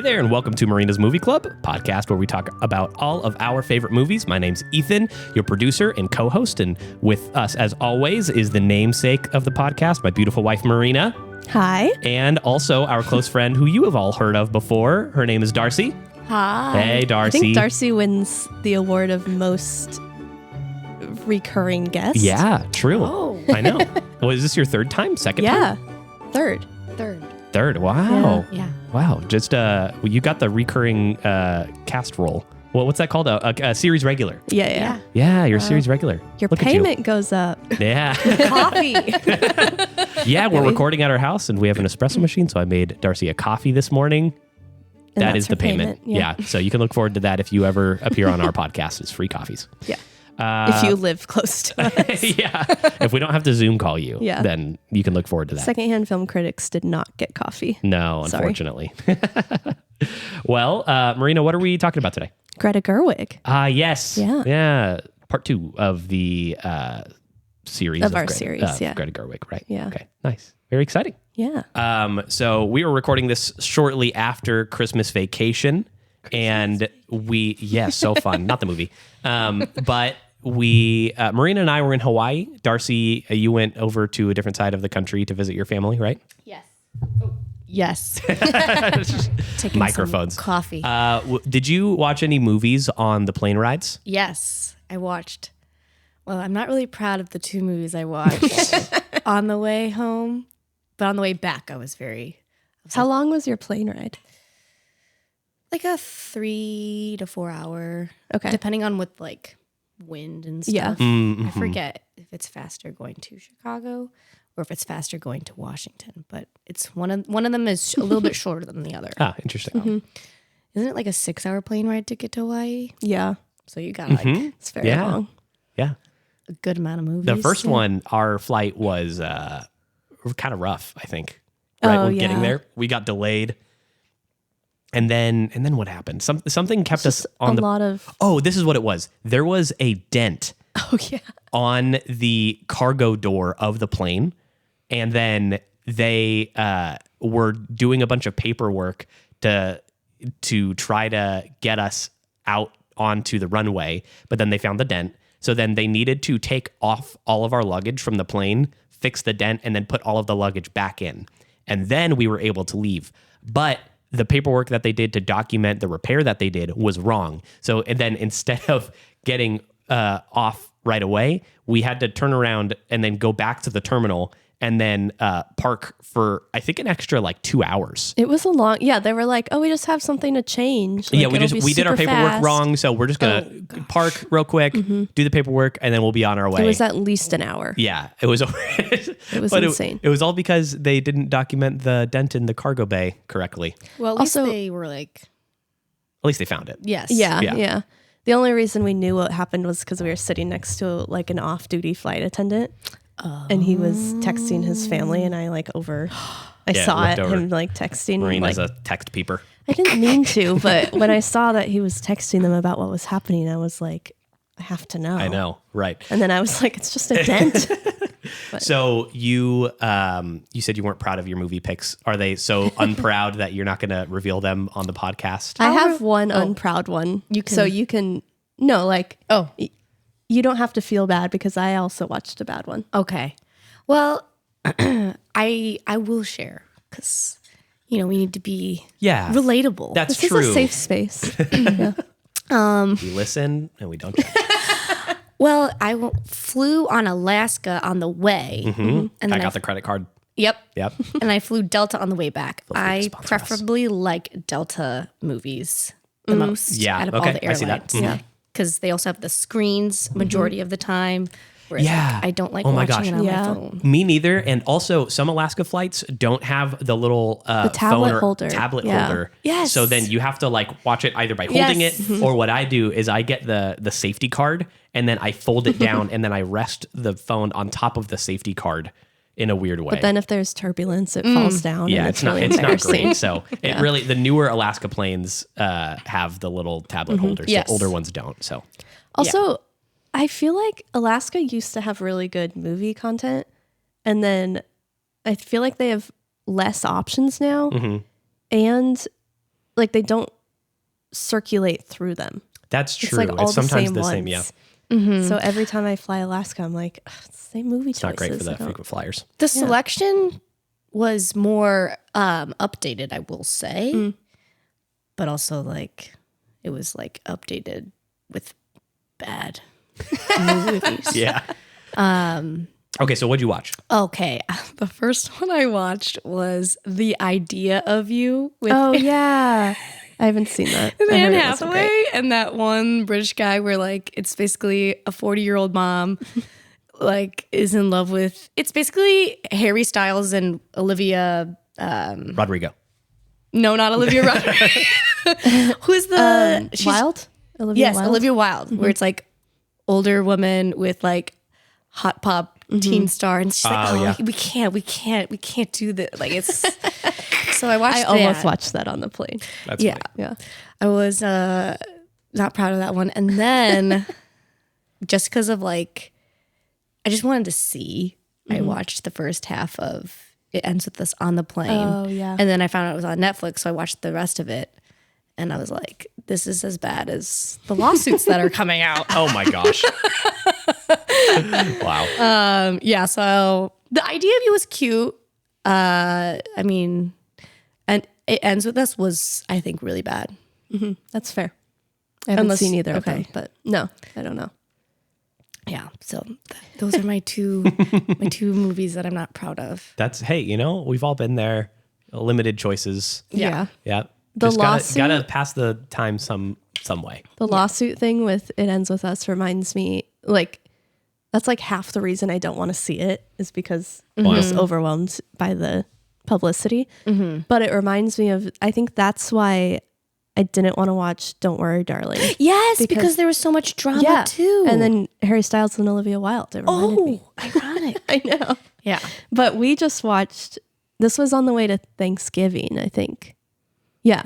there, and welcome to Marina's Movie Club, podcast where we talk about all of our favorite movies. My name's Ethan, your producer and co-host, and with us, as always, is the namesake of the podcast, my beautiful wife, Marina. Hi. And also our close friend who you have all heard of before. Her name is Darcy. Hi. Hey, Darcy. I think Darcy wins the award of most recurring guest. Yeah, true. Oh. I know. Well, is this your third time? Second time? Yeah. Third. Third. Wow. Yeah. Wow. Just, you got the recurring cast role. Well, what's that called? A series regular. Yeah. Yeah, you're a series regular. Your Look at payment goes up. you. Yeah. Coffee. Yeah, we're recording at our house and we have an espresso machine. So I made Darcy a coffee this morning. And That that's is the her payment. Yeah. So you can look forward to that if you ever appear on our podcast. It's free coffees. Yeah. If you live close to us. Yeah. If we don't have to Zoom call you, Yeah. then you can look forward to that. Secondhand film critics did not get coffee. No, Sorry. unfortunately. Well, Marina, what are we talking about today? Greta Gerwig. Yes. Yeah. Yeah. Part 2 of the series. Of our Greta, series, yeah. Greta Gerwig, right? Yeah. Okay. Nice. Very exciting. Yeah. So we were recording this shortly after Christmas vacation. So fun. Not the movie. But Marina and I were in Hawaii. Darcy, you went over to a different side of the country to visit your family, right? Yes. Yes. Taking Microphones. some coffee. Did you watch any movies on the plane rides? Yes, I watched. Well, I'm not really proud of the 2 movies I watched on the way home, but on the way back, I was How long was your plane ride? like a 3 to 4 hour. Okay. Depending on with like wind and stuff. Yeah. Mm-hmm. I forget if it's faster going to Chicago or if it's faster going to Washington, but it's one of them is a little bit shorter than the other. Ah, interesting. Isn't it like a 6-hour plane ride to get to Hawaii? Yeah. So you got like It's very Yeah. long. Yeah. a good amount of movies. The first one, our flight was kind of rough, I think. Right Oh, when getting yeah. there, we got delayed, and then what happened? Something kept us on a lot of. Oh, this is what it was. There was a dent Oh, yeah. on the cargo door of the plane, and then they were doing a bunch of paperwork to try to get us out onto the runway, but then they found the dent. So then they needed to take off all of our luggage from the plane, fix the dent, and then put all of the luggage back in. And then we were able to leave. But the paperwork that they did to document the repair that they did was wrong. So and then instead of getting off right away, we had to turn around and then go back to the terminal and then park for, I think, an extra like 2 hours. It was a long. Yeah. They were like, oh, we just have something to change. Like, Yeah, we did our super paperwork fast. wrong, so we're just gonna park real quick, do the paperwork, and then we'll be on our way. It was at least an hour. Yeah, it was. It was but insane. It was all because they didn't document the dent in the cargo bay correctly. Well, at least Also- they were like, At least they found it. yes. Yeah, Yeah. yeah. The only reason we knew what happened was because we were sitting next to like an off-duty flight attendant, and he was texting his family, and I Yeah, saw looked it, over. him like texting. Marina's like, a text peeper. I didn't mean to, but when I saw that he was texting them about what was happening, I was like, I have to know. I know, right? And then I was like, it's just a dent. So you said you weren't proud of your movie picks. Are they so unproud that you're not going to reveal them on the podcast? I have one unproud one. So you can you don't have to feel bad because I also watched a bad one. Okay. Well, I will share because we need to be relatable. That's This true. is a safe space. We listen and we don't judge. Well, I flew on Alaska on the way, and then I got the credit card. Yep. Yep. And I flew Delta on the way back. free to I sponsor us. preferably like Delta movies the most Yeah, out of okay, all the I see that. airlines. Yeah. Because they also have the screens majority of the time. Whereas Yeah. I don't like Oh my watching gosh. it on Yeah. my phone. Me neither. And also, some Alaska flights don't have the little tablet phone or holder. tablet Yeah. holder. Yes. So then you have to like watch it either by holding Yes. it, or what I do is I get the safety card and then I fold it down and then I rest the phone on top of the safety card in a weird way. But then if there's turbulence, it falls down. Yeah, and it's not really it's not embarrassing. great. So it really the newer Alaska planes have the little tablet holders. Yes. The older ones don't. So Also, I feel like Alaska used to have really good movie content, and then I feel like they have less options now. And like they don't circulate through them. That's true. Like all It's sometimes the the same same, yeah. ones. So every time I fly Alaska, I'm like, it's the same movie It's choices. not great for the I don't- frequent flyers. The selection was more updated, I will say, but also like it was like updated with bad movies. Yeah. Okay, so what'd you watch? Okay, the first one I watched was The Idea of You with Oh yeah, I haven't seen that. I Anne heard it wasn't Hathaway great. and that one British guy where like it's basically a 40-year-old mom like is in love with, it's basically Harry Styles and Olivia Rodrigo. no, not Olivia Rodrigo. Who's the she's- Wilde. Olivia Yes, Wilde? Olivia Wilde, where it's like older woman with like hot pop teen star, and she's like, Oh, "Oh, yeah. we can't do that." Like it's. So I watched. I almost that. watched that on the plane. That's Yeah, funny. Yeah. I was not proud of that one, and then just because of like, I just wanted to see. I watched the first half of It Ends With Us on the Plane. Oh, yeah. And then I found out it was on Netflix, so I watched the rest of it. And I was like, this is as bad as the lawsuits that are coming out. Oh my gosh. Wow. Yeah, so the idea of you was cute. I mean, and It Ends With Us was, I think, really bad. That's fair. I haven't Unless- seen either of okay. them, but no, I don't know. Yeah, so those are my two movies that I'm not proud of. That's, hey, you know, we've all been there. Limited choices. Yeah. Yeah. The Just lawsuit- gotta pass the time some way. The lawsuit thing with It Ends With Us reminds me, like, that's like half the reason I don't want to see it is because I'm just overwhelmed by the publicity. But it reminds me of, I think that's why I didn't want to watch Don't Worry, Darling. Yes, because there was so much drama too. And then Harry Styles and Olivia Wilde. It reminded me. ironic. I know. Yeah. But we just watched, this was on the way to Thanksgiving, I think. Yeah.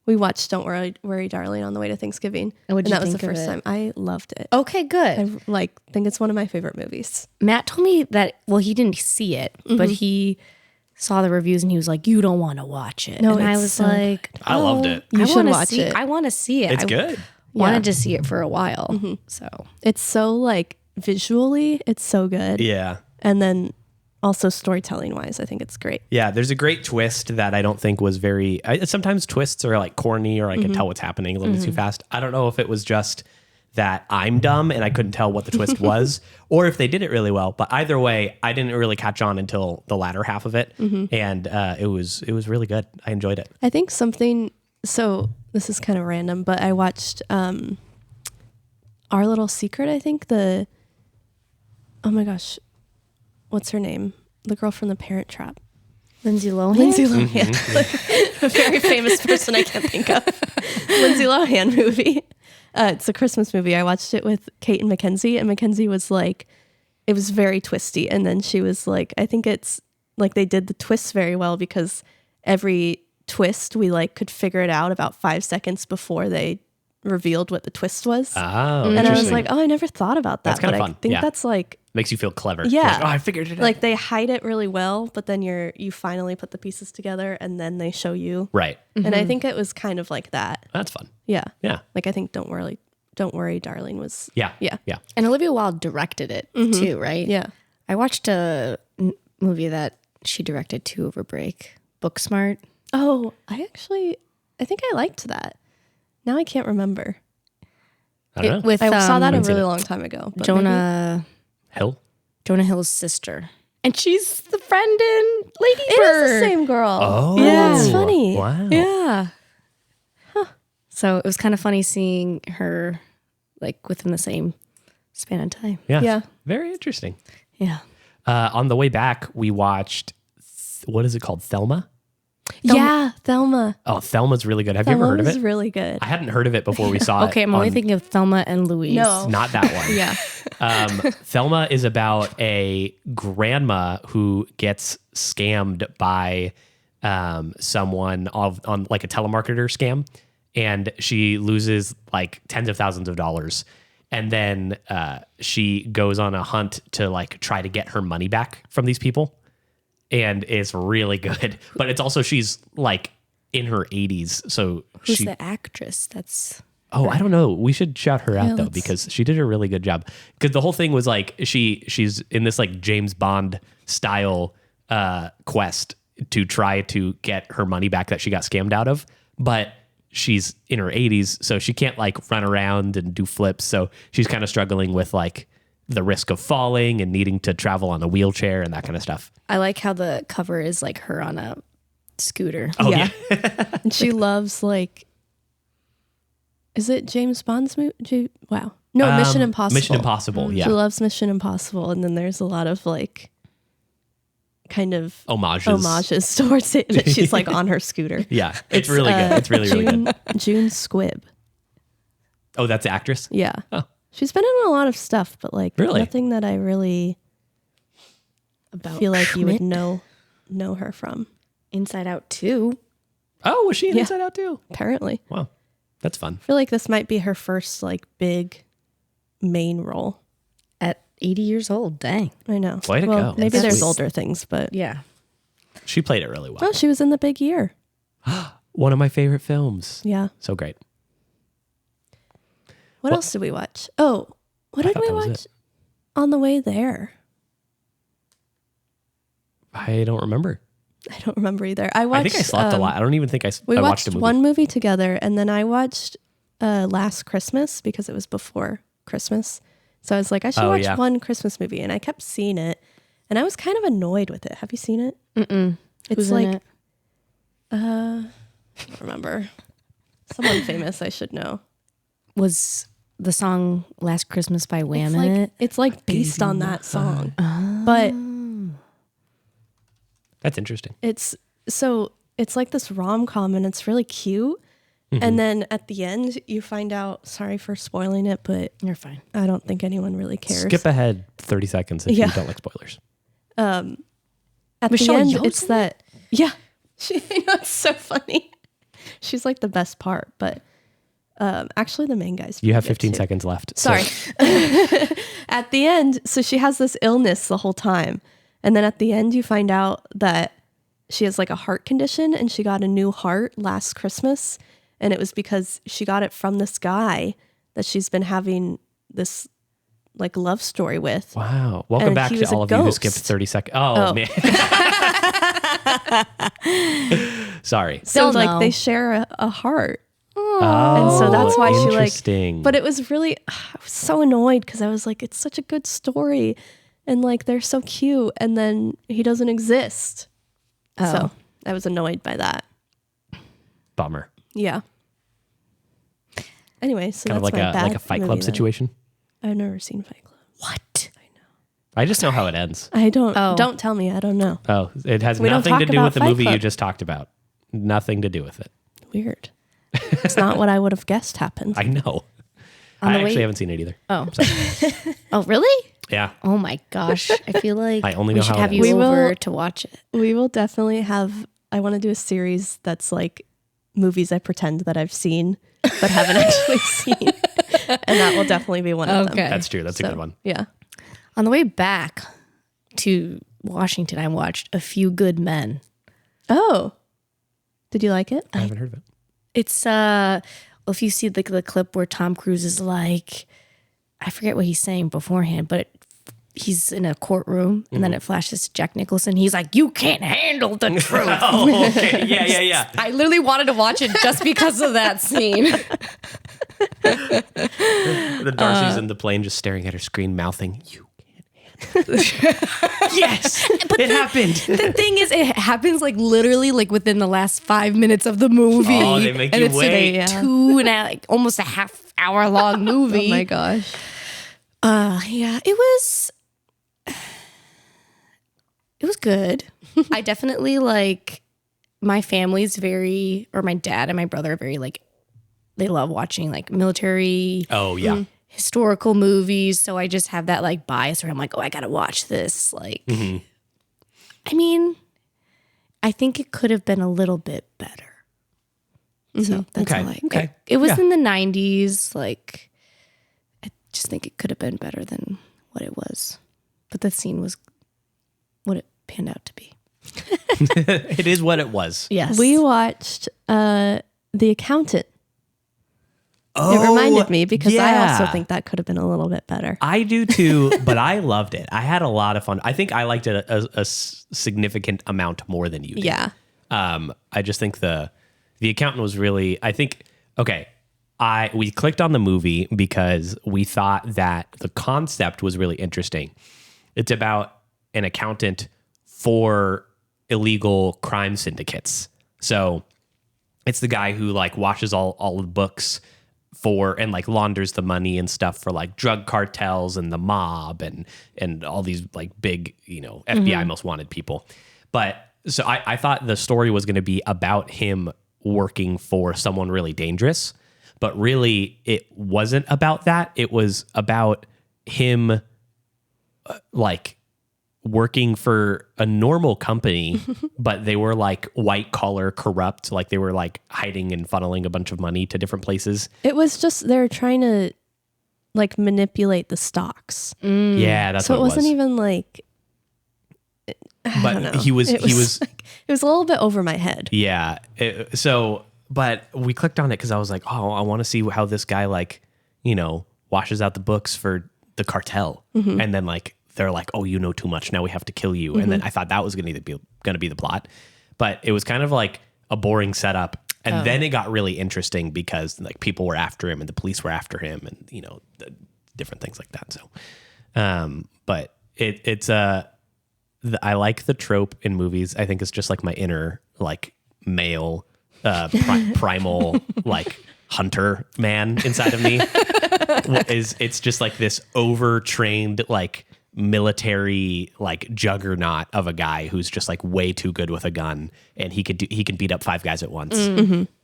We watched Don't Worry, Darling on the way to Thanksgiving. And what'd you that was the think of first it? time. I loved it. Okay, good. I think it's one of my favorite movies. Matt told me that, well, he didn't see it, but he saw the reviews and he was like, you don't want to watch it. No, and I it's was so like, I loved it. You I should wanna watch see, it. I want to see it. It's I good. wanted to see it for a while. So It's so like visually, it's so good. Yeah. And then also storytelling wise, I think it's great. Yeah, there's a great twist that I don't think was very. Sometimes twists are like corny, or I can tell what's happening a little bit too fast. I don't know if it was just that I'm dumb and I couldn't tell what the twist was, or if they did it really well. But either way, I didn't really catch on until the latter half of it, and it was really good. I enjoyed it. I think something, so this is kind of random, but I watched Our Little Secret, I think oh my gosh, what's her name? The girl from The Parent Trap. Lindsay Lohan. Lindsay Lohan. A very famous person I can't think of. Lindsay Lohan movie. It's a Christmas movie. I watched it with Kate and Mackenzie, and Mackenzie was like, it was very twisty. And then she was like, I think it's like they did the twists very well because every twist we like could figure it out about 5 seconds before they revealed what the twist was. Oh, and I was interesting. like, oh, I never thought about that. That's kinda but fun. I think Yeah. that's like, Makes you feel clever. yeah. You're like, oh, I figured it out. like they hide it really well, but then you finally put the pieces together and then they show you. Right. And I think it was kind of like that. That's fun. Yeah. Yeah. Like I think Don't Worry, Darling was. Yeah. Yeah. Yeah. And Olivia Wilde directed it too, right? Yeah. I watched a movie that she directed too over break, Booksmart. Oh, I think I liked that. Now I can't remember. I don't know. With I saw that a haven't seen really it. long time ago. But Jonah Hill. Hill's sister. And she's the friend in Lady maybe. It Bird. is the same girl. Oh. Yeah, it's funny. Wow. Yeah. So it was kind of funny seeing her like within the same span of time. Yeah. Yeah. Very interesting. Yeah. On the way back, we watched, what is it called? Thelma? Yeah, Thelma. Oh, Thelma's really good. Have you ever heard of was it? really good. I hadn't heard of it before we saw it. Okay, I'm only thinking of Thelma and Louise. No. Not that one. Yeah. Thelma is about a grandma who gets scammed by someone on like a telemarketer scam, and she loses like tens of thousands of dollars. And then she goes on a hunt to like try to get her money back from these people. And it's really good. But it's also, she's like in her 80s. So Who's the actress? That's Oh, I don't know. We should shout her out though, let's- because she did a really good job. Because the whole thing was like she's in this like James Bond style quest to try to get her money back that she got scammed out of, but she's in her 80s, so she can't like run around and do flips. So she's kind of struggling with like the risk of falling and needing to travel on a wheelchair and that kind of stuff. I like how the cover is like her on a scooter. Oh Yeah. And she loves like, is it James Bond's movie? Wow. No, Mission Impossible. Mission Impossible, yeah. She loves Mission Impossible. And then there's a lot of like kind of Homages. towards it. That she's like on her scooter. Yeah, it's really good. It's really, really good. June Squibb. Oh, that's the actress? Yeah. Oh. She's been in a lot of stuff, but like Really? nothing that I really About feel like you would Schmidt? know her from. Inside Out 2. Oh, was she in Yeah. Inside Out too? Apparently. Wow, that's fun. I feel like this might be her first like big main role. At 80 years old. Dang. I know. Way to go. Maybe That's there's sweet. older things, but Yeah. She played it really well. oh, she was in The Big Year. One of my favorite films. Yeah. So great. What else did we watch? Oh, what I did thought we that was watch it. on the way there? I don't remember. I don't remember either. I watched. I think I slept a lot. I don't even think We I watched watched a movie. one movie together, and then I watched Last Christmas because it was before Christmas. So I was like, I should watch yeah. one Christmas movie, and I kept seeing it, and I was kind of annoyed with it. Have you seen it? Mm-mm. It's Who's like in it? I don't remember. Someone famous, I should know. Was the song Last Christmas by Wham It's in like, it? it's like based on that song, but That's interesting. it's like this rom-com, and it's really cute. And then at the end, you find out. Sorry for spoiling it, but You're fine. I don't think anyone really cares. Skip ahead 30 seconds if Yeah. you don't like spoilers. At Michelle the end, Yeoh's it's in that. Yeah, I know, it's so funny. She's like the best part, but actually, the main guy's. You have pretty good 15 too. seconds left. so- Sorry. At the end, so she has this illness the whole time. And then at the end, you find out that she has like a heart condition and she got a new heart last Christmas. And it was because she got it from this guy that she's been having this like love story with. Wow. Welcome And back he to was a all of you who ghost. skipped 30 seconds. Oh, Oh. man. Sorry. So Still like no. they share a heart. Oh, And so that's why she like, interesting. but it was really, I was so annoyed because I was like, it's such a good story. And like, they're so cute. And then he doesn't exist. Oh. So I was annoyed by that. Bummer. Yeah. Anyway, so Kind of that's like my a bad like a Fight movie Club then. situation. I've never seen Fight Club. What? I just know how it ends. I don't, Oh. don't tell me. I don't know. Oh, it has We don't nothing to talk do about with the Fight movie you Club. just talked about. Nothing to do with it. Weird. It's not what I would have guessed happened. I know. On I the actually way- haven't seen it either. Oh. Oh, really? Yeah. Oh my gosh. I feel like I only we know should how it have you ends. We over will- to watch it. We will definitely have, I want to do a series that's like movies I pretend that I've seen but haven't actually seen. And that will definitely be one of them. Okay. That's true. That's a So, good one. Yeah. On the way back to Washington, I watched A Few Good Men. Oh. Did you like it? I haven't heard of it. It's if you see the clip where Tom Cruise is like, I forget what he's saying beforehand, but he's in a courtroom and then it flashes to Jack Nicholson. He's like, "You can't handle the truth." Oh, okay. Yeah. I literally wanted to watch it just because of that scene. The Darcy's in the plane just staring at her screen, mouthing, "You can't handle it." Yes, it happened. The thing is, it happens like literally like within the last 5 minutes of the movie. Oh, they make and you it's wait. a 2 and like almost a half hour long movie. Oh my gosh. Yeah, it was good. I definitely like my family's very, or my dad and my brother are very like, they love watching like military Oh, yeah. historical movies. So I just have that like bias where I'm like, oh, I gotta watch this. Like, I mean, I think it could have been a little bit better. So that's Okay, all I. okay. It was Yeah. in the 90s. Like, I just think it could have been better than what it was. But the scene was what it panned out to be. It is what it was. Yes. We watched The Accountant. Oh, It reminded me because I yeah. also think that could have been a little bit better. I do too, but I loved it. I had a lot of fun. I think I liked it a significant amount more than you did. Yeah. I just think the Accountant was really, I think, okay, we clicked on the movie because we thought that the concept was really interesting. It's about an accountant for illegal crime syndicates. So it's the guy who like washes all the books for and like launders the money and stuff for like drug cartels and the mob and all these like big, FBI most wanted people. But so I thought the story was going to be about him working for someone really dangerous, but really it wasn't about that. It was about him like working for a normal company, but they were like white collar corrupt. Like they were like hiding and funneling a bunch of money to different places. It was just they're trying to like manipulate the stocks. Yeah, that's So what it wasn't even like I don't know. he was It was a little bit over my head. yeah. But we clicked on it because I was like, oh, I want to see how this guy like, washes out the books for the cartel. And then like, they're like, oh, you know too much. Now we have to kill you. And then I thought that was going to be the plot, but it was kind of like a boring setup. And then it got really interesting because like people were after him and the police were after him and, different things like that. So, but I like the trope in movies. I think it's just like my inner like male, primal, like hunter man inside of me it's just like this overtrained, like military, like juggernaut of a guy who's just like way too good with a gun and he can beat up 5 guys at once.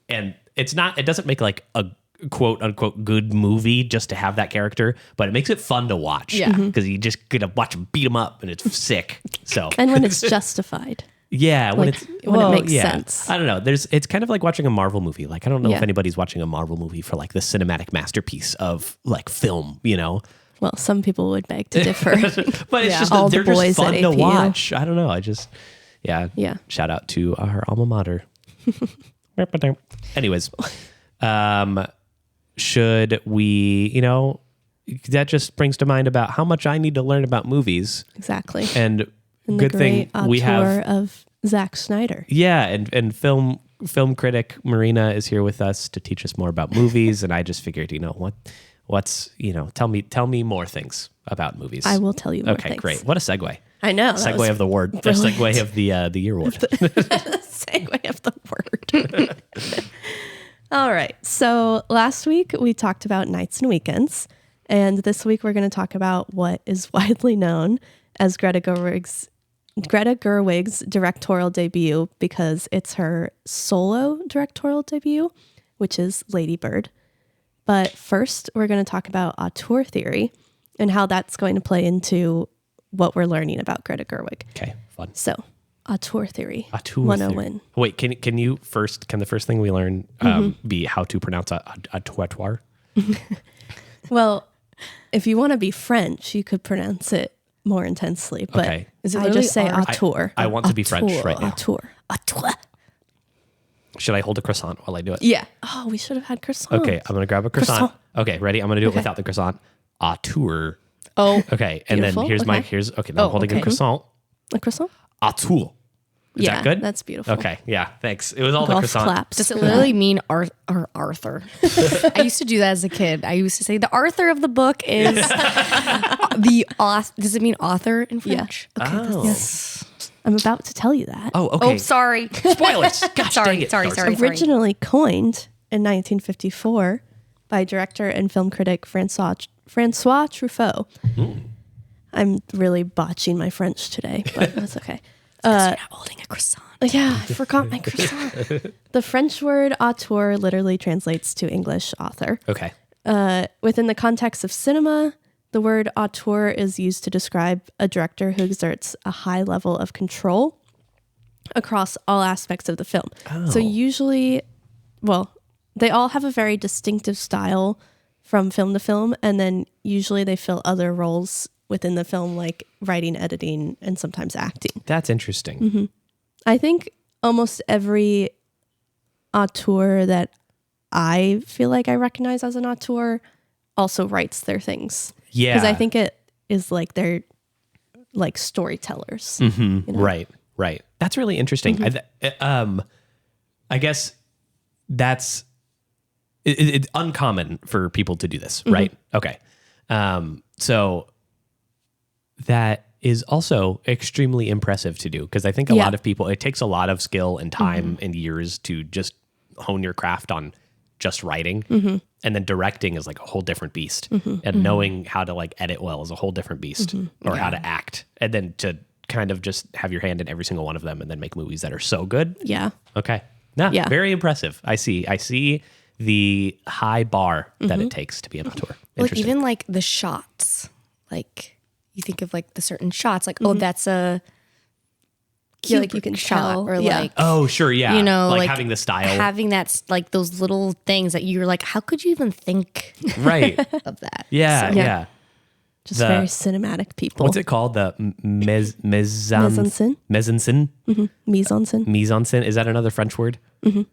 And it doesn't make like a quote unquote good movie just to have that character, but it makes it fun to watch. Yeah. Because you just get to watch him beat him up and it's sick. So And when it's justified. yeah, when it makes sense. I don't know. It's kind of like watching a Marvel movie. Like I don't know if Yeah. anybody's watching a Marvel movie for like the cinematic masterpiece of like film, Well, some people would beg to differ. But it's Yeah. just All they're the boys just fun at to APU. watch. I don't know. Yeah. Shout out to our alma mater. Anyways, should we? That just brings to mind about how much I need to learn about movies. Exactly. And And good the thing great we have. auteur of Zack Snyder. Yeah, and film critic Marina is here with us to teach us more about movies. And I just figured, what's tell me more things about movies. I will tell you more Okay, things. great. What a segue. I know. Segue of the word. The brilliant. segue of the year word. Segue of the word. All right. So last week we talked about nights and weekends. And this week we're going to talk about what is widely known as Greta Gerwig's directorial debut, because it's her solo directorial debut, which is Lady Bird. But first, we're going to talk about auteur theory and how that's going to play into what we're learning about Greta Gerwig. Okay, fun. So, auteur theory. Auteur 101. theory. Wait, can the first thing we learn be how to pronounce auteur? Well, if you want to be French, you could pronounce it more intensely. But Okay. Is it I literally just say R? auteur. I want to be French right now. Auteur. Should I hold a croissant while I do it? Yeah. Oh, we should have had croissant. Okay, I'm gonna grab a croissant. Croissant. Okay, ready? I'm gonna do it Okay. without the croissant. Auteur. Oh, Okay, and Beautiful. then here's Okay. now I'm holding a okay. croissant. a croissant? Auteur. Is Yeah, that good? that's beautiful. Okay, yeah, thanks. It was all the Golf croissant. claps. Does it literally mean Arthur? I used to do that as a kid. I used to say the Arthur of the book is the author. Does it mean author in French? Okay. Oh. Yes. I'm about to tell you that. Oh, okay. Oh, sorry. Spoilers. Gosh, Sorry, dang it. sorry, Darcy. sorry. Originally coined in 1954 by director and film critic Francois Truffaut. I'm really botching my French today, but that's okay. You're not holding a croissant. Yeah, I forgot my croissant. The French word auteur literally translates to English author. Okay. Within the context of cinema, the word auteur is used to describe a director who exerts a high level of control across all aspects of the film. So usually, they all have a very distinctive style from film to film, and then usually they fill other roles within the film, like writing, editing, and sometimes acting. That's interesting. I think almost every auteur that I feel like I recognize as an auteur also writes their things. Yeah. Because I think it is like they're like storytellers. Mm-hmm. You know? Right. That's really interesting. I guess that's it's uncommon for people to do this, right? Okay. So that is also extremely impressive to do, because I think a lot of people, it takes a lot of skill and time and years to just hone your craft on just writing. And then directing is like a whole different beast. And knowing how to like edit well is a whole different beast, or how to act. And then to kind of just have your hand in every single one of them and then make movies that are so good. Yeah. Okay. Very impressive. I see the high bar that it takes to be an auteur. Like even like the shots, like you think of like the certain shots, like, oh, that's a Yeah, like you Kubrick can shot, tell. or Yeah. like, Oh, sure. Yeah. you know, like like having the style. having that, like those little things that you're like, how could you even think Right. of that? Yeah. So- Yeah. Just The- very cinematic people. What's it called? The Mise-en-scène? mise en scène? Mise-en-scène. Mise en scène. Is that another French word? Nice.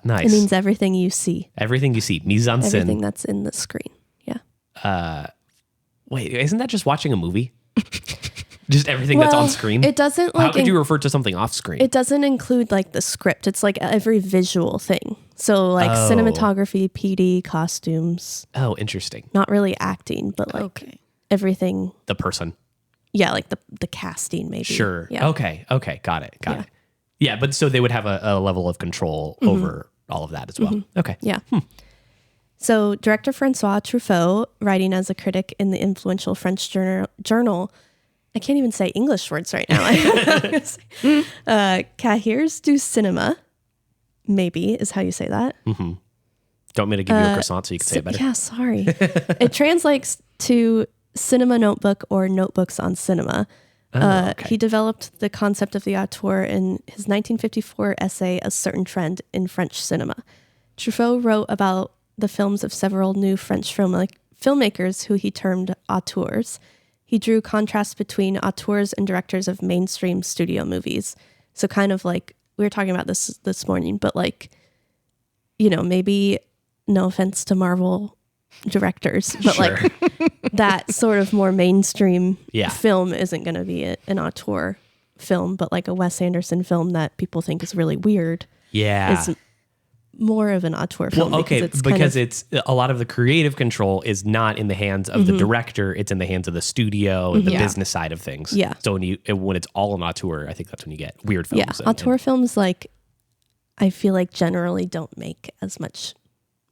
It means everything you see, Everything you see. Mise en everything scène. that's in the screen. Yeah. Wait, isn't that just watching a movie? Just everything that's on screen? It doesn't How like could you refer to something off screen? it doesn't include like the script. It's like every visual thing. So like Oh. cinematography, PD, costumes, Oh, interesting. not really acting, but like Okay. everything. The person. Yeah, like the casting maybe. Sure. Yeah. Okay. Got it. Yeah. It. Yeah, but so they would have a level of control over all of that as well. Okay. Yeah. So director Francois Truffaut, writing as a critic in the influential French journal, I can't even say English words right now. Cahiers du Cinéma, maybe is how you say that. Don't want me to give you a croissant so you can say it better? Yeah, sorry. It translates to cinema notebook or notebooks on cinema. Okay. He developed the concept of the auteur in his 1954 essay, A Certain Trend in French Cinema. Truffaut wrote about the films of several new French filmmakers who he termed auteurs. He drew contrasts between auteurs and directors of mainstream studio movies. So kind of like, we were talking about this morning, but like, you know, maybe no offense to Marvel directors, but like that sort of more mainstream film isn't going to be an auteur film, but like a Wes Anderson film that people think is really weird is more of an auteur film. Well, okay, because it's a lot of the creative control is not in the hands of the director; it's in the hands of the studio and the business side of things. Yeah. So when it's all an auteur, I think that's when you get weird films. Yeah, auteur films, like, I feel like generally don't make as much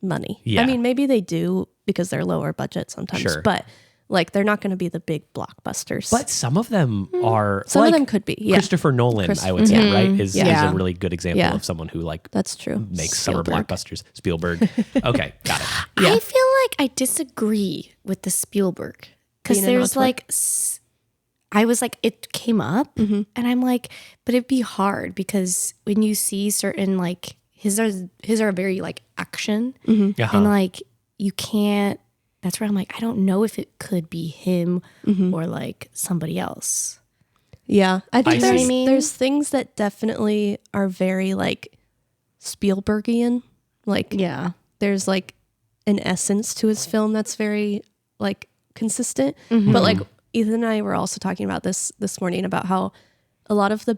money. Yeah. I mean, maybe they do because they're lower budget sometimes, Sure. but like they're not going to be the big blockbusters. But some of them are. Some of them could be. Yeah, Christopher Nolan, I would say, right, is Yeah. a really good example of someone who like that's true. makes summer Spielberg. blockbusters. Spielberg. Okay, got it. Yeah. I feel like I disagree with the Spielberg, because Being an there's auteur? like, I was like, it came up and I'm like, but it'd be hard because when you see certain like his are very like action Uh-huh. and like you can't. That's where I'm like, I don't know if it could be him or like somebody else. Yeah, I think I there's see. there's things that definitely are very like Spielbergian. Like Yeah. there's like an essence to his film that's very like consistent. But like Ethan and I were also talking about this morning about how a lot of the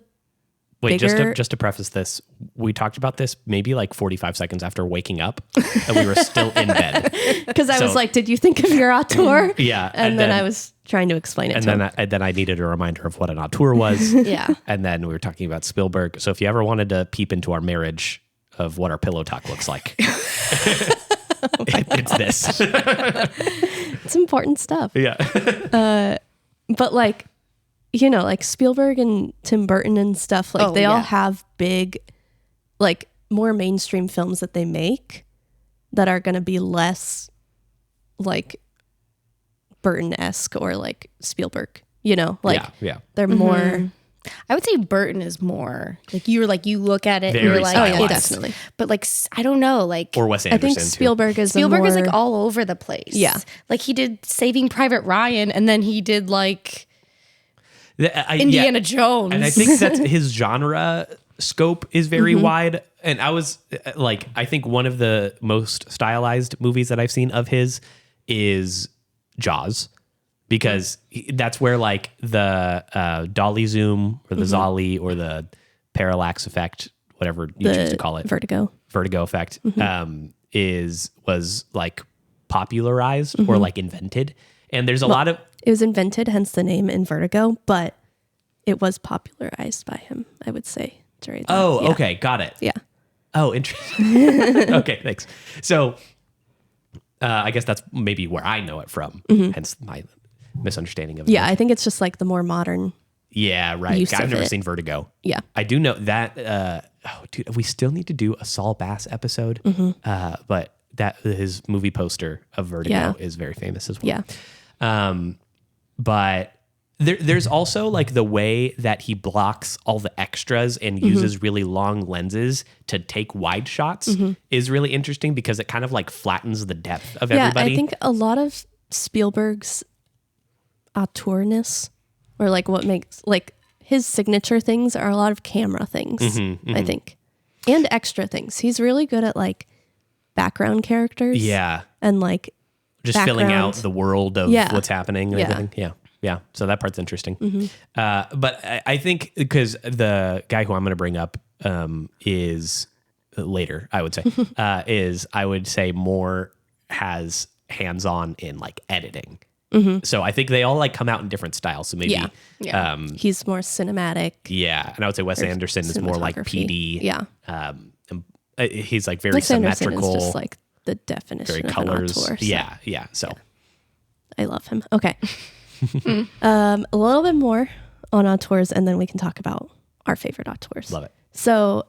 Wait, bigger- just to preface this, we talked about this maybe like 45 seconds after waking up, and we were still in bed. because I was So- like, did you think of your auteur? Yeah, and then I was trying to explain it and to him. then I needed a reminder of what an auteur was. Yeah. And then we were talking about Spielberg. So if you ever wanted to peep into our marriage of what our pillow talk looks like, it's this. It's important stuff. Yeah. But like, you know, like Spielberg and Tim Burton and stuff, like Oh, they all yeah. have big, like more mainstream films that they make that are going to be less like Burton-esque or like Spielberg, you know, like yeah. they're more, I would say Burton is more like you look at it and Very you're like, stylized. Oh, yeah, it's- definitely. But like, I don't know, like Or Wes I Anderson, think too. Spielberg is Spielberg is more, like all over the place. Yeah. Like he did Saving Private Ryan and then he did like, Indiana Jones. And I think that's his genre scope is very wide. And I think one of the most stylized movies that I've seen of his is Jaws, because that's where like the dolly zoom or the Zolly or the parallax effect, whatever you choose to call it, vertigo effect, was like popularized or like invented. And there's a lot of... It was invented, hence the name in Vertigo, but it was popularized by him, I would say, during that. Oh, yeah. Okay, got it. Yeah. Oh, interesting. Okay, thanks. So I guess that's maybe where I know it from, hence my misunderstanding of it. Yeah, I think it's just like the more modern. Yeah, right. Use I've of never it. seen Vertigo. Yeah. I do know that. Dude, we still need to do a Saul Bass episode, but that his movie poster of Vertigo is very famous as well. Yeah. But there's also like the way that he blocks all the extras and uses really long lenses to take wide shots is really interesting, because it kind of like flattens the depth of everybody. I think a lot of Spielberg's auteurness, or like what makes like his signature things, are a lot of camera things, I think, and extra things. He's really good at like background characters. Yeah. And like just filling out the world of what's happening and everything. Yeah. Yeah. So that part's interesting. But I think because the guy who I'm going to bring up is later, I would say, I would say more has hands-on in like editing. So I think they all like come out in different styles. So maybe he's more cinematic. Yeah. And I would say Wes Anderson is more like PD. Yeah. He's like very Wes symmetrical. Anderson is just like the definition very of colors. an auteur. So Yeah. So I love him. Okay. A little bit more on auteurs, and then we can talk about our favorite auteurs. Love it. So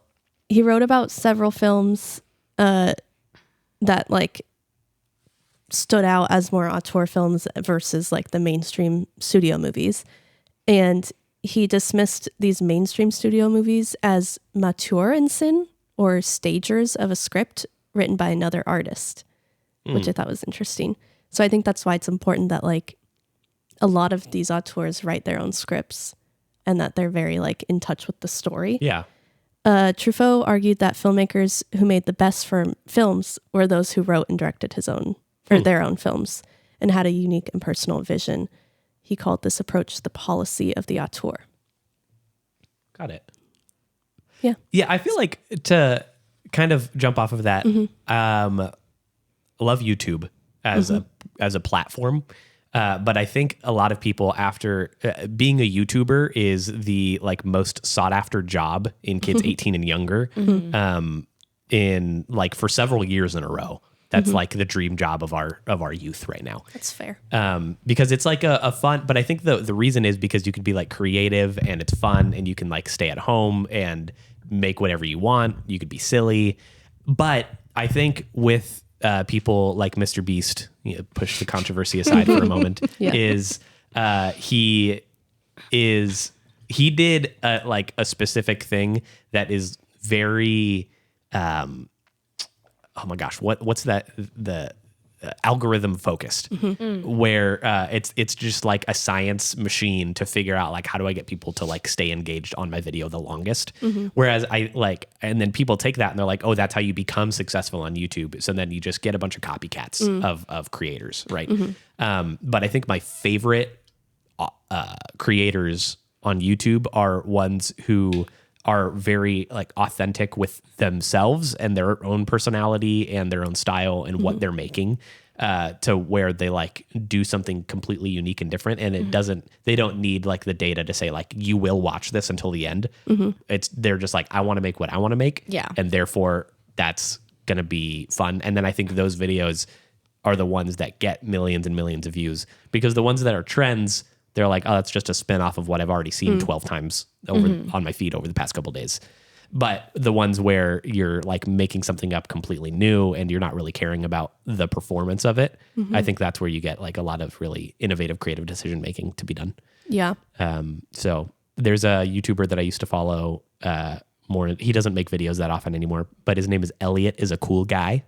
he wrote about several films that like stood out as more auteur films versus like the mainstream studio movies. And he dismissed these mainstream studio movies as mature in sin, or stagers of a script written by another artist, which I thought was interesting. So I think that's why it's important that like a lot of these auteurs write their own scripts, and that they're very like in touch with the story. Yeah. Truffaut argued that filmmakers who made the best films were those who wrote and directed his own or their own films and had a unique and personal vision. He called this approach the policy of the auteur. Got it. Yeah. Yeah, I feel like, to kind of jump off of that, love YouTube as a platform. But I think a lot of people, after being a YouTuber is the like most sought after job in kids 18 and younger, in like for several years in a row. That's like the dream job of our youth right now. That's fair. Because it's like a fun, but I think the reason is because you can be like creative and it's fun, and you can like stay at home and make whatever you want. You could be silly. But I think with people like Mr. Beast, push the controversy aside for a moment, he did like a specific thing that is very, oh my gosh, what's that? The algorithm focused, where it's just like a science machine to figure out like, how do I get people to like stay engaged on my video the longest? Whereas and then people take that and they're like, oh, that's how you become successful on YouTube. So then you just get a bunch of copycats of creators, right? But I think my favorite creators on YouTube are ones who are very like authentic with themselves and their own personality and their own style and what they're making, to where they like do something completely unique and different. And they don't need like the data to say like, you will watch this until the end. They're just like, I want to make what I want to make. Yeah. And therefore that's going to be fun. And then I think those videos are the ones that get millions and millions of views, because the ones that are trends, they're like, oh, that's just a spin-off of what I've already seen 12 times on my feed over the past couple of days. But the ones where you're like making something up completely new and you're not really caring about the performance of it, I think that's where you get like a lot of really innovative, creative decision-making to be done. Yeah. So there's a YouTuber that I used to follow more. He doesn't make videos that often anymore, but his name is Elliot is a Cool Guy.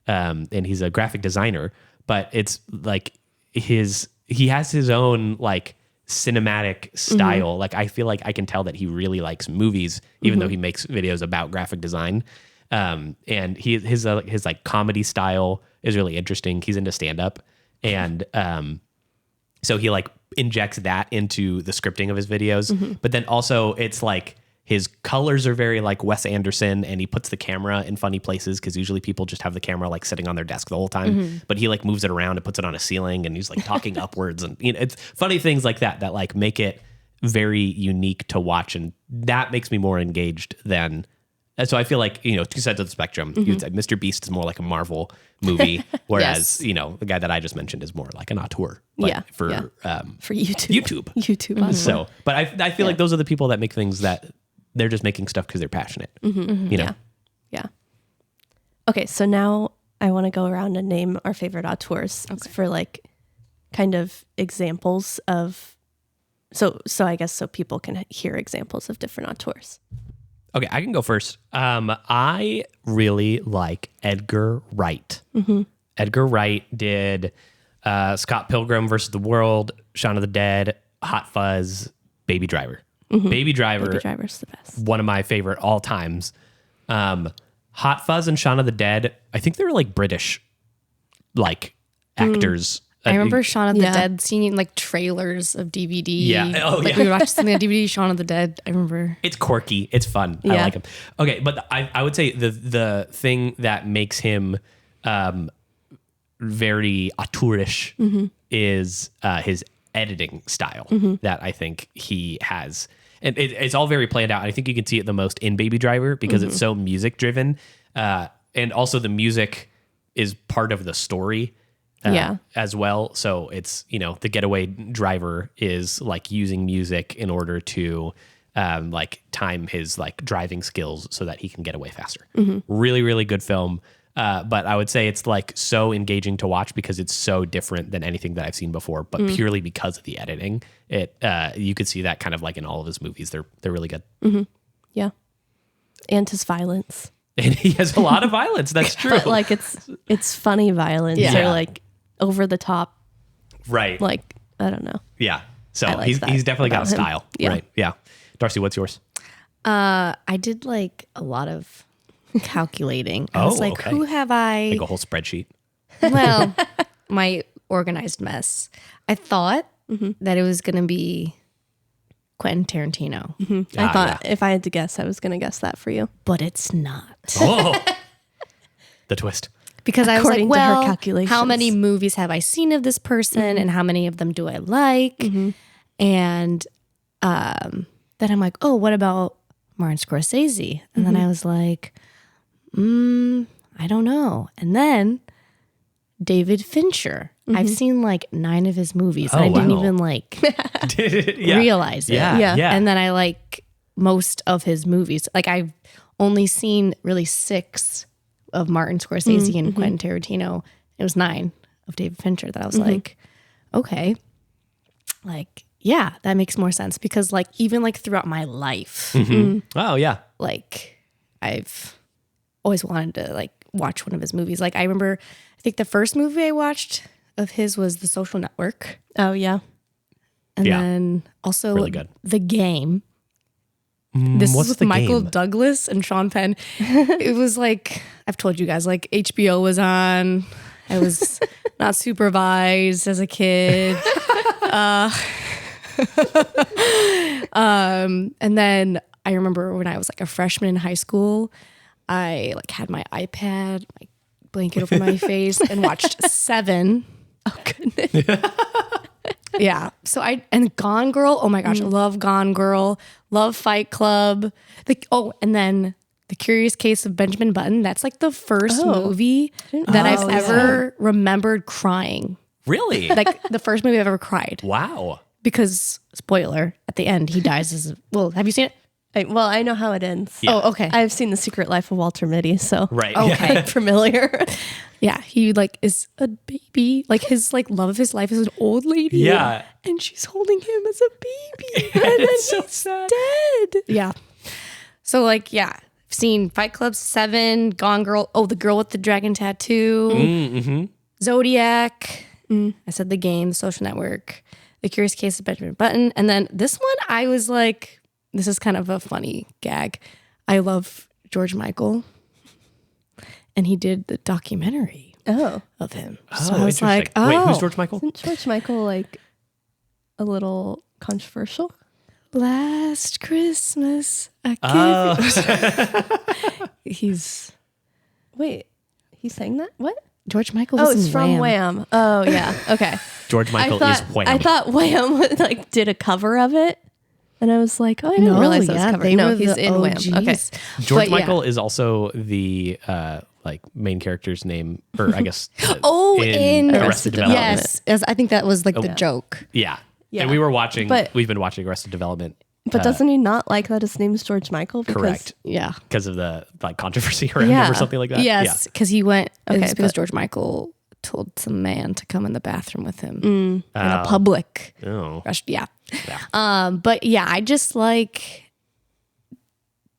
And he's a graphic designer, but it's like he has his own like cinematic style. Like I feel like I can tell that he really likes movies, even though he makes videos about graphic design. And his like comedy style is really interesting. He's into stand up, and so he like injects that into the scripting of his videos. But then also it's like his colors are very like Wes Anderson, and he puts the camera in funny places because usually people just have the camera like sitting on their desk the whole time. But he like moves it around and puts it on a ceiling, and he's like talking upwards, and it's funny things like that that like make it very unique to watch, and that makes me more engaged than. So I feel like, two sides of the spectrum. You'd say Mr. Beast is more like a Marvel movie, whereas, the guy that I just mentioned is more like an auteur. For YouTube. YouTube. So, but I feel like those are the people that make things that they're just making stuff because they're passionate. Yeah. Okay, so now I want to go around and name our favorite auteurs for like kind of examples of. So I guess so people can hear examples of different auteurs. Okay, I can go first. I really like Edgar Wright. Edgar Wright did Scott Pilgrim versus the World, Shaun of the Dead, Hot Fuzz, Baby Driver. Baby Driver's the best. One of my favorite all times. Hot Fuzz and Shaun of the Dead, I think they were like British like actors. I remember Shaun of the Dead seeing like trailers of DVD. Yeah. Oh, like we would watch something on DVD, Shaun of the Dead. I remember. It's quirky. It's fun. I like him. Okay, but I would say the thing that makes him very auteurish is his editing style that I think he has. And it's all very planned out. I think you can see it the most in Baby Driver because it's so music driven. And also the music is part of the story. As well. So it's, the getaway driver is like using music in order to like time his like driving skills so that he can get away faster. Really, really good film. But I would say it's like so engaging to watch because it's so different than anything that I've seen before, but purely because of the editing. You could see that kind of like in all of his movies. They're really good. Yeah. And his violence. And he has a lot of violence. That's true. But like it's funny violence or like over the top. Right. Like, I don't know. Yeah. So like he's definitely got a style. Yeah. Right. Yeah. Darcy, what's yours? I did like a lot of calculating. I was like, okay. who have I? Like a whole spreadsheet. Well, my organized mess. I thought that it was going to be Quentin Tarantino. I thought if I had to guess, I was going to guess that for you. But it's not. Oh, the twist. Because I was According like, to her well, calculations. how many movies have I seen of this person and how many of them do I like? And then I'm like, oh, what about Martin Scorsese? And then I was like, I don't know. And then David Fincher. I've seen like 9 of his movies. And I didn't even like realize it. Yeah. And then I like most of his movies. Like I've only seen really 6 of Martin Scorsese and Quentin Tarantino. It was 9 of David Fincher that I was like, okay, like, yeah, that makes more sense because like, even like throughout my life, Oh, yeah. like I've always wanted to like watch one of his movies. Like I remember, I think the first movie I watched of his was The Social Network. Oh, yeah. And then also Really good. The Game. This what's is with The Michael Game? Douglas and Sean Penn. It was like, I've told you guys, like HBO was on. I was not supervised as a kid. And then I remember when I was like a freshman in high school, I like had my iPad, my blanket over my face and watched 7. Oh, goodness. Yeah. So and Gone Girl. Oh my gosh. Love Gone Girl. Love Fight Club. And then The Curious Case of Benjamin Button. That's like the first movie that I've ever remembered crying. Really? Like the first movie I've ever cried. Wow. Because, spoiler, at the end, he dies as well, have you seen it? Well, I know how it ends. Yeah. Oh, okay. I've seen The Secret Life of Walter Mitty, so Right. Okay. I'm familiar. Yeah, he like is a baby. Like his like love of his life is an old lady. Yeah. And she's holding him as a baby. And then It's so he's sad. dead. Yeah. So like, yeah. I've seen Fight Club 7, Gone Girl. Oh, The Girl with the Dragon Tattoo. Zodiac. I said The Game, The Social Network. The Curious Case of Benjamin Button. And then this one, I was like, this is kind of a funny gag. I love George Michael. And he did the documentary of him. So I was like, Wait, who's George Michael? Isn't George Michael like a little controversial? Last Christmas, I gave you. He's He sang that? What? George Michael was it's in from Wham. Wham. Oh yeah. Okay. George Michael is Wham. I thought Wham like did a cover of it, and I was like, oh, I didn't realize that was covered. No, he's in Wham. Okay. George Michael is also the like main character's name, or I guess in Arrested Development. Yes, I think that was like the joke. Yeah. Yeah. And we've been watching Arrested Development. But doesn't he not like that his name's George Michael? Because, Correct. Yeah. Because of the like controversy around him or something like that. Yes, because he went. Okay, It's because but- George Michael told some man to come in the bathroom with him in a public. Oh. Yeah. But yeah, I just like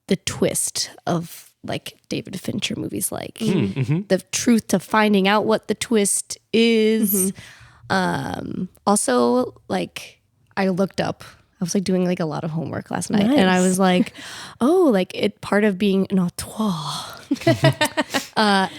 the twist of like David Fincher movies, like the truth to finding out what the twist is. Also, like I looked up. I was like doing like a lot of homework last night, and I was like, "Oh, like it part of being an auteur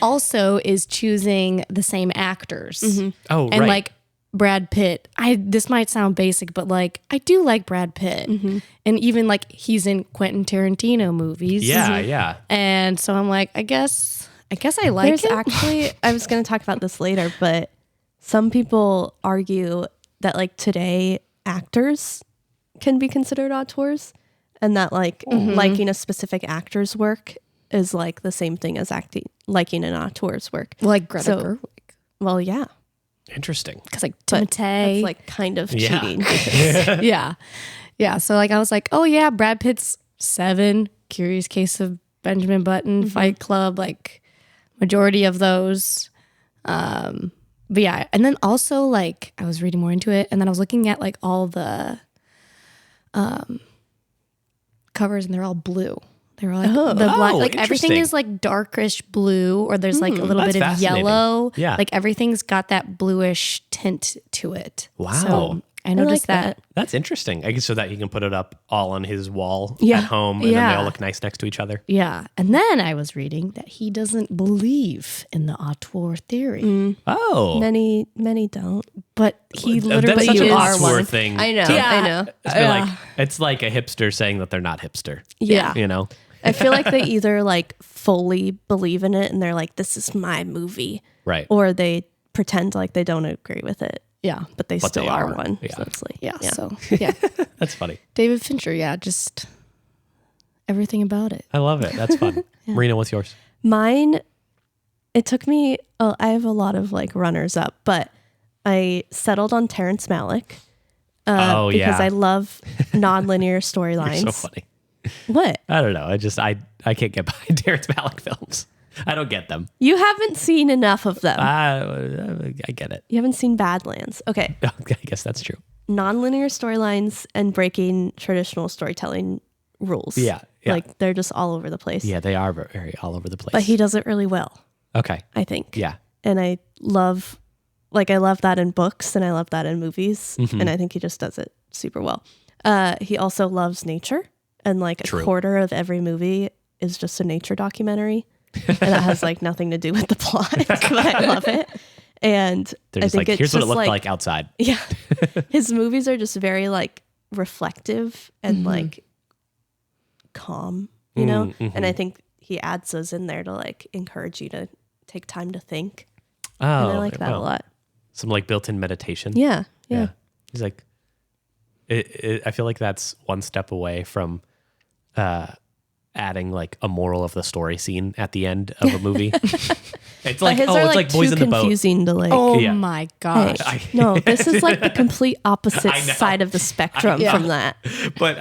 also is choosing the same actors." Oh, And right. like Brad Pitt, this might sound basic, but like I do like Brad Pitt, and even like he's in Quentin Tarantino movies. yeah. And so I'm like, I guess I like there's it. actually, I was going to talk about this later, but some people argue that like today actors can be considered auteurs, and that like liking a specific actor's work is like the same thing as liking an auteur's work. like Greta So- Gerwig, Well, yeah, Interesting. because like but Timothée, that's like kind of Yeah. cheating. yeah. So like I was like, oh yeah, Brad Pitt's Seven, Curious Case of Benjamin Button, Fight Club, like majority of those. But yeah, and then also like I was reading more into it, and then I was looking at like all the covers, and they're all blue. They're all like the black, like everything interesting. is like darkish blue, or there's like a little That's bit of fascinating. yellow. Yeah. like everything's got that bluish tint to it. Wow. So I noticed like that. That's interesting. I guess so that he can put it up all on his wall Yeah. at home, and then they Yeah. all look nice next to each other. Yeah. And then I was reading that he doesn't believe in the auteur theory, Oh. Many don't. but he That's literally such an you are is. auteur one. thing. I know. to- I know. it's like a hipster saying that they're not hipster. Yeah. You know? I feel like they either like fully believe in it and they're like, this is my movie, Right. or they pretend like they don't agree with it, Yeah. but they still they are are. one. Yeah. So it's like, Yeah. So, yeah. That's funny. David Fincher. Yeah. Just everything about it. I love it. That's fun. Marina, what's yours? Mine, it took me, I have a lot of like runners up, but I settled on Terrence Malick Oh, because yeah. I love nonlinear You're storylines. so funny. What? I don't know. I can't get behind Terrence Malick films. I don't get them. You haven't seen enough of them. I get it. You haven't seen Badlands. Okay. I guess that's true. Nonlinear storylines and breaking traditional storytelling rules. Yeah, yeah. Like they're just all over the place. Yeah, they are very all over the place. But he does it really well, Okay. I think. Yeah. And I love that in books and I love that in movies. Mm-hmm. And I think he just does it super well. He also loves nature, and like True. a quarter of every movie is just a nature documentary. And that has like nothing to do with the plot, but I love it. And They're I just think like, it's here's what it just looked like outside. Yeah. His movies are just very like reflective and like calm, you know? And I think he adds those in there to like encourage you to take time to think. Oh, And I like that a well, lot. Some like built-in meditation. Yeah. Yeah. He's like, I feel like that's one step away from adding like a moral of the story scene at the end of a movie. It's like, His oh, are it's like Boys too in the Boat. confusing to like. Oh Yeah. my Hey, gosh. no, this is like the complete opposite I know. side of the spectrum Yeah. from that. But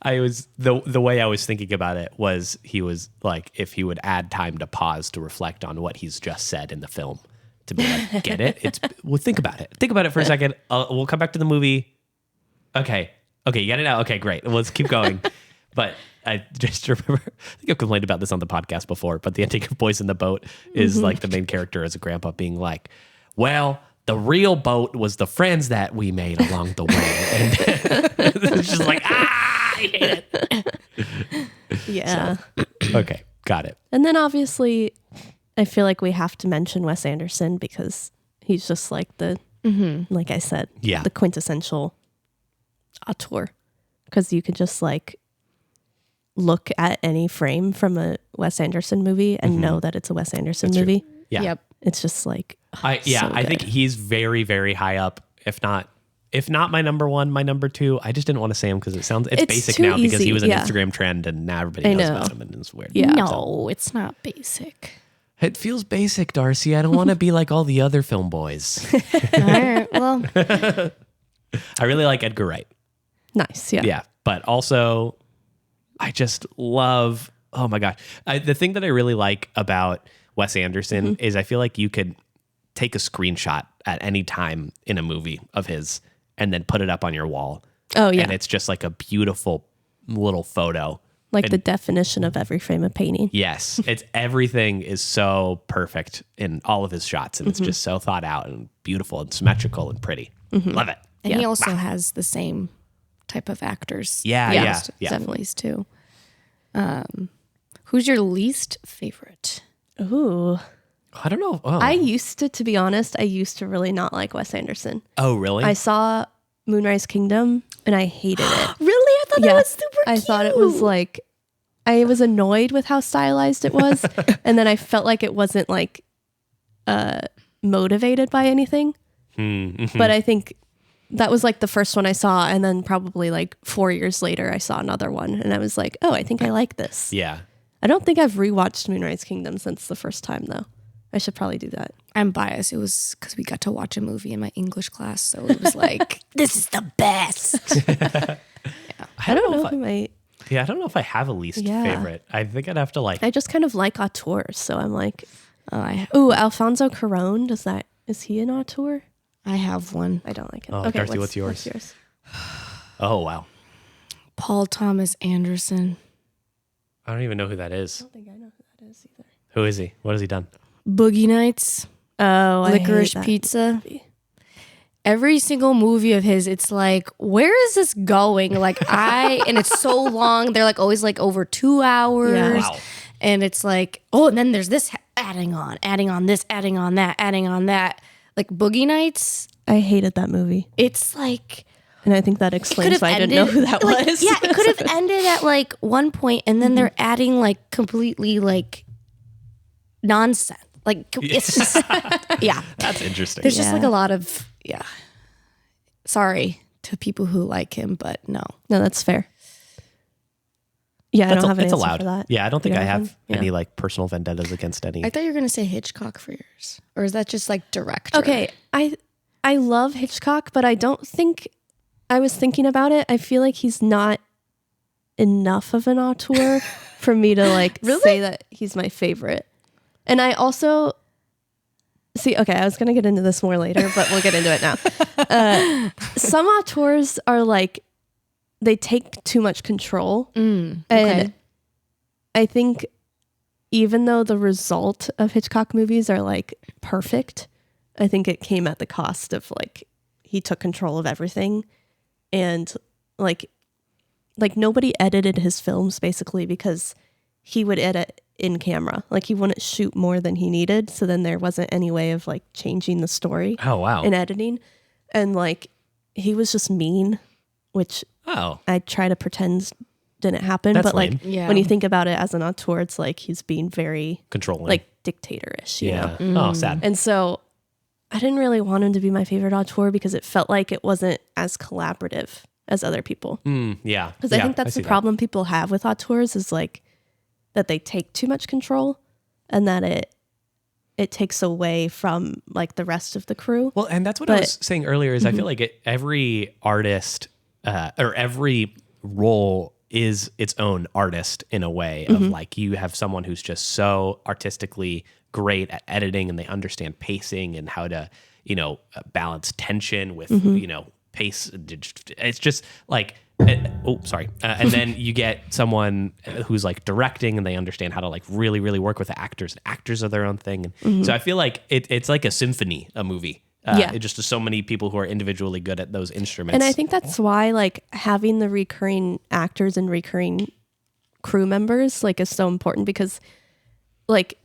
I was the way I was thinking about it was he was like, if he would add time to pause to reflect on what he's just said in the film, to be like, get it? Well, think about it for a second. We'll come back to the movie. Okay, you got it now. Okay, great. Let's keep going. But I just remember, I think I've complained about this on the podcast before, but the ending of Boys in the Boat is like the main character as a grandpa being like, well, the real boat was the friends that we made along the way. And it's just like, I hate it. Yeah. Okay, got it. And then obviously, I feel like we have to mention Wes Anderson because he's just like like I said, Yeah. the quintessential auteur. Because you could just like look at any frame from a Wes Anderson movie and know that it's a Wes Anderson movie. Yeah. Yep. It's just like, I think he's very, very high up. If not my number one, my number two. I just didn't want to say him because it's basic too now because easy, he was an yeah. Instagram trend and now everybody I knows know. about him and it's weird. Yeah. No, it's not basic. It feels basic, Darcy. I don't want to be like all the other film boys. All right. Well, I really like Edgar Wright. nice. Yeah. Yeah. But also, I just love, oh my God. The thing that I really like about Wes Anderson is I feel like you could take a screenshot at any time in a movie of his and then put it up on your wall. Oh, yeah. And it's just like a beautiful little photo. Like the definition of every frame of painting. Yes. Everything is so perfect in all of his shots and it's just so thought out and beautiful and symmetrical and pretty. Love it. and he also has the same type of actors. Yeah, Yeah. yeah. Definitely too. Who's your least favorite? Ooh. I don't know. Oh, To be honest, I used to really not like Wes Anderson. oh really? I saw Moonrise Kingdom and I hated it. Really? I thought that was super I thought it was like, I was annoyed with how stylized it was. And then I felt like it wasn't like motivated by anything. But I think that was like the first one I saw. And then probably like 4 years later, I saw another one. And I was like, oh, I think I like this. Yeah. I don't think I've rewatched Moonrise Kingdom since the first time, though. I should probably do that. I'm biased. It was because we got to watch a movie in my English class. So it was like, this is the best. I don't know if I might. Yeah, I don't know if I have a least Yeah. favorite. I think I'd have to like. I just kind of like auteurs, so I'm like, I ooh, Alfonso Cuarón. Is he an auteur? have one. I don't like him. Oh, Okay, Darcy, what's yours? yours? Oh wow, Paul Thomas Anderson. I don't even know who that is. I don't think I know who that is either. Who is he? What has he done? Boogie Nights. Oh, Licorice I hate that Pizza. movie. Every single movie of his, it's like, where is this going? Like and it's so long. They're like always like over 2 hours. Yeah. Wow. And it's like, oh, and then there's this adding on this, adding on that. Like Boogie Nights, I hated that movie, it's like, and I think that explains could've why I didn't know who that like, was. Yeah, it could have ended at like one point, and then they're adding like completely like nonsense. Like it's just, yeah. That's interesting. There's just Yeah. like a lot of, yeah. Sorry to people who like him, but no. No, that's fair. Yeah, I don't have an it's answer allowed. for that. Yeah, I don't think You I have have one? Yeah. any like personal vendettas against any. I thought you were gonna say Hitchcock for yours, or is that just like director? Okay, I love Hitchcock, but I don't think I was thinking about it. I feel like he's not enough of an auteur for me to like say that he's my favorite. And I also see. Okay, I was gonna get into this more later, but we'll get into it now. Some auteurs are like they take too much control, Okay. and I think even though the result of Hitchcock movies are like perfect, I think it came at the cost of like he took control of everything, and like nobody edited his films basically because he would edit in camera. Like he wouldn't shoot more than he needed, so then there wasn't any way of like changing the story Oh wow. in editing, and like he was just mean, which Oh. I try to pretend didn't happen, That's but like lame. Yeah. when you think about it as an auteur, it's like he's being very Controlling. like dictatorish, you know? yeah. Oh, sad. And so I didn't really want him to be my favorite auteur because it felt like it wasn't as collaborative as other people. Yeah. Because Yeah, I think that's see the problem people have with auteurs is like that they take too much control and that it takes away from like the rest of the crew. Well, and that's what I But- was saying earlier is I feel like every artist or every role is its own artist in a way of like you have someone who's just so artistically great at editing and they understand pacing and how to, balance tension with, pace. It's just like, and then you get someone who's like directing and they understand how to like really, really work with the actors. Actors are their own thing. And so I feel like it's like a symphony, a movie. Yeah. It just is so many people who are individually good at those instruments. And I think that's why like having the recurring actors and recurring crew members like is so important, because like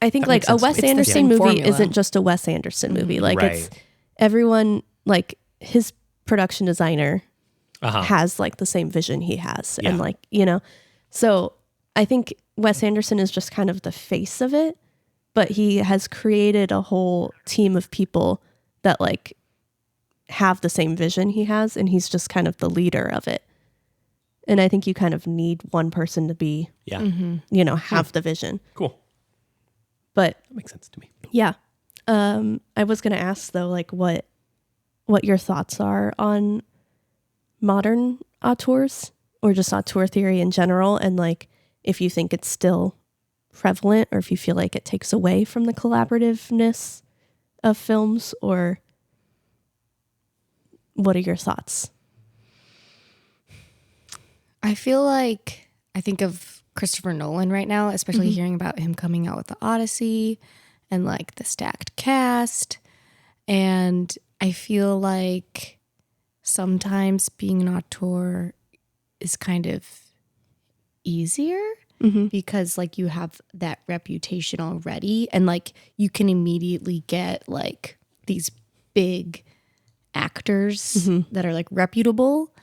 I think That like makes a sense to Wes me. It's the Anderson same movie formula. isn't just a Wes Anderson movie. Like it's Right. everyone, like his production designer Uh-huh. has like the same vision he has. Yeah. And like, you know, so I think Wes Anderson is just kind of the face of it, but he has created a whole team of people that like have the same vision he has, and he's just kind of the leader of it. And I think you kind of need one person to be, Yeah. you know, have the vision. Cool. But That makes sense to me. yeah, I was gonna ask though, like what your thoughts are on modern auteurs or just auteur theory in general, and like if you think it's still prevalent or if you feel like it takes away from the collaborativeness of films, or what are your thoughts? I feel like I think of Christopher Nolan right now, especially hearing about him coming out with the Odyssey and like the stacked cast. And I feel like sometimes being an auteur is kind of easier because like you have that reputation already, and like you can immediately get like these big actors that are like reputable.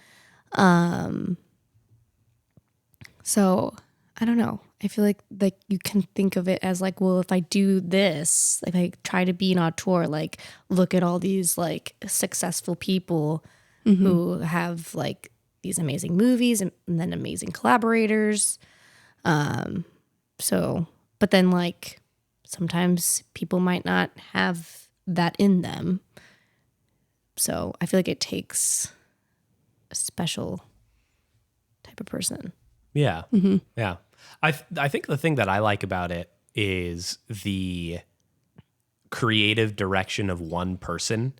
So I don't know. I feel like you can think of it as like, well, if I do this, like I try to be an auteur, like look at all these like successful people who have like these amazing movies and then amazing collaborators. So, but then like sometimes people might not have that in them. So I feel like it takes a special type of person. Yeah. Yeah. I think the thing that I like about it is the creative direction of one person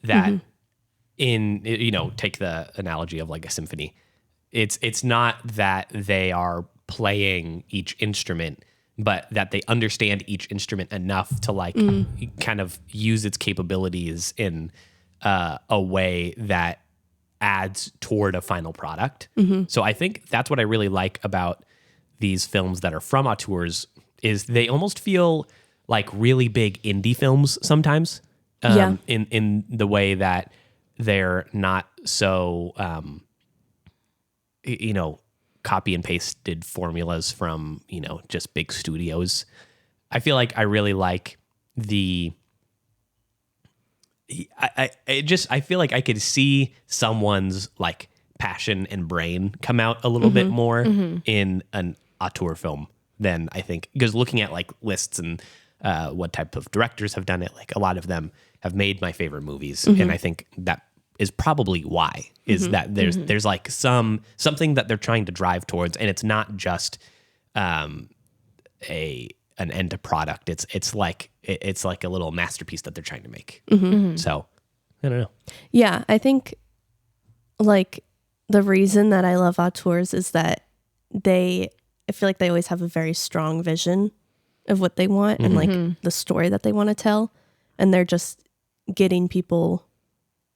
that in, you know, take the analogy of like a symphony. It's not that they are playing each instrument, but that they understand each instrument enough to like kind of use its capabilities in a way that adds toward a final product. So I think that's what I really like about these films that are from auteurs, is they almost feel like really big indie films sometimes. In the way that they're not so you know, copy and pasted formulas from, you know, just big studios. I feel like I really like the I feel like I could see someone's like passion and brain come out a little bit more in an auteur film than I think, because looking at like lists and what type of directors have done it, like a lot of them have made my favorite movies, and I think that is probably why is that there's like something that they're trying to drive towards, and it's not just an end product. It's like a little masterpiece that they're trying to make. So I don't know. Yeah, I think like the reason that I love auteurs is that I feel like they always have a very strong vision of what they want and like the story that they want to tell, and they're just getting people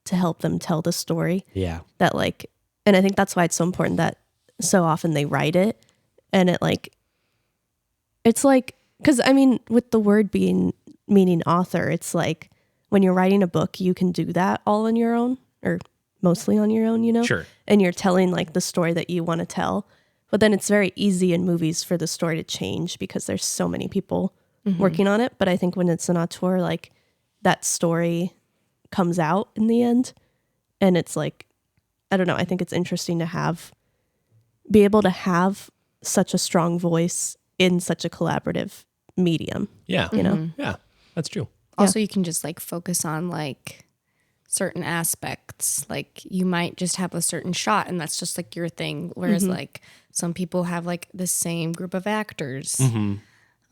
to help them tell the story. Yeah. That like, and I think that's why it's so important that so often they write it, and it's like, because I mean, with the word meaning author, it's like when you're writing a book, you can do that all on your own, or mostly on your own, you know? Sure. And you're telling like the story that you want to tell. But then it's very easy in movies for the story to change because there's so many people working on it. But I think when it's an auteur, like that story comes out in the end. And it's like, I don't know, I think it's interesting to be able to have such a strong voice in such a collaborative medium. Yeah. You know? Yeah. That's true. Also, you can just like focus on like certain aspects. Like you might just have a certain shot and that's just like your thing. Whereas like some people have like the same group of actors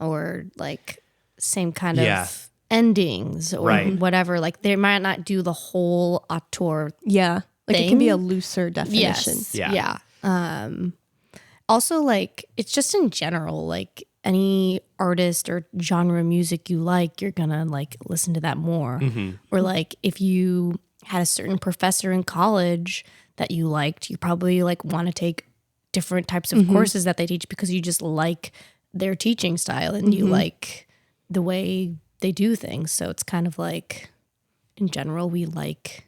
or like same kind of endings or whatever. Like they might not do the whole auteur. Yeah. Like thing. it can be a looser definition. Yes. Yeah. Also like it's just in general, like any artist or genre of music you like, you're gonna like listen to that more. Or like if you had a certain professor in college that you liked, you probably like want to take different types of courses that they teach because you just like their teaching style and you like the way they do things. So it's kind of like, in general, we like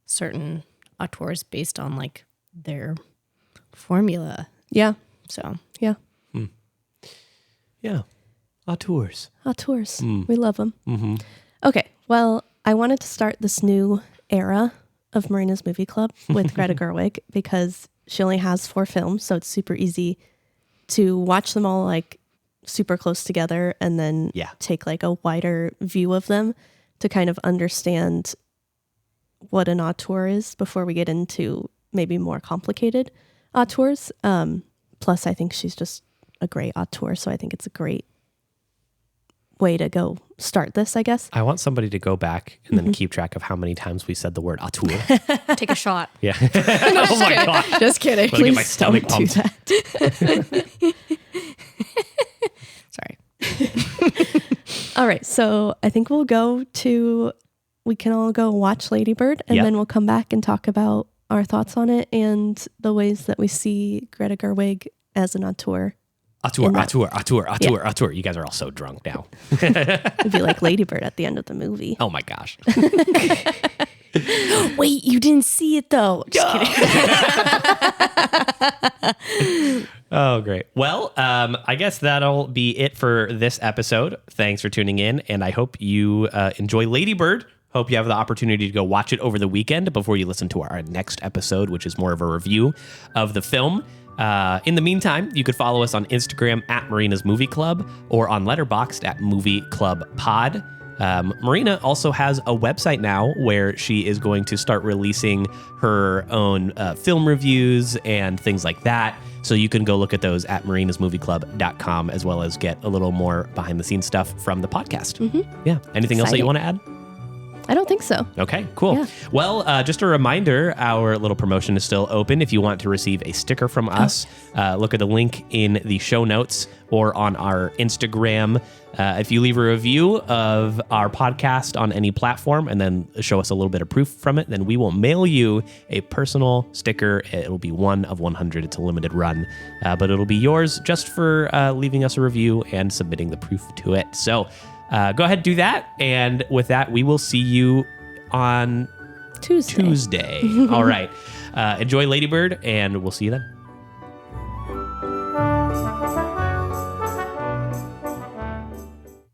certain auteurs based on like their formula. Yeah. So Yeah. Yeah. Auteurs. Auteurs. We love them. Okay. Well, I wanted to start this new era of Marina's Movie Club with Greta Gerwig because she only has 4 films, so it's super easy to watch them all like super close together and then take like a wider view of them to kind of understand what an auteur is before we get into maybe more complicated auteurs. Plus, I think she's just a great auteur, so I think it's a great way to go start this, I guess. I want somebody to go back and then keep track of how many times we said the word auteur. take a shot. Yeah. Oh my God. Just kidding. Let me get my stomach don't do pumped. Sorry. All right, so I think we can all go watch Lady Bird, and then we'll come back and talk about our thoughts on it and the ways that we see Greta Gerwig as an auteur. Auteur. You guys are all so drunk now. It'd be like Lady Bird at the end of the movie. Oh my gosh. Wait, you didn't see it though. Just kidding. Oh, great. Well, I guess that'll be it for this episode. Thanks for tuning in, and I hope you enjoy Lady Bird. Hope you have the opportunity to go watch it over the weekend before you listen to our next episode, which is more of a review of the film. In the meantime, you could follow us on Instagram at Marina's Movie Club or on Letterboxd at Movie Club Pod. Marina also has a website now where she is going to start releasing her own film reviews and things like that. So you can go look at those at marinasmovieclub.com as well as get a little more behind the scenes stuff from the podcast. Yeah. Anything else that you want to add? I don't think so. Okay, cool. Yeah. Well, just a reminder, our little promotion is still open. If you want to receive a sticker from us, look at the link in the show notes or on our Instagram. If you leave a review of our podcast on any platform and then show us a little bit of proof from it, then we will mail you a personal sticker. It'll be 1 of 100. It's a limited run, but it'll be yours just for leaving us a review and submitting the proof to it. So go ahead and do that. And with that, we will see you on Tuesday. All right. Enjoy Lady Bird, and we'll see you then.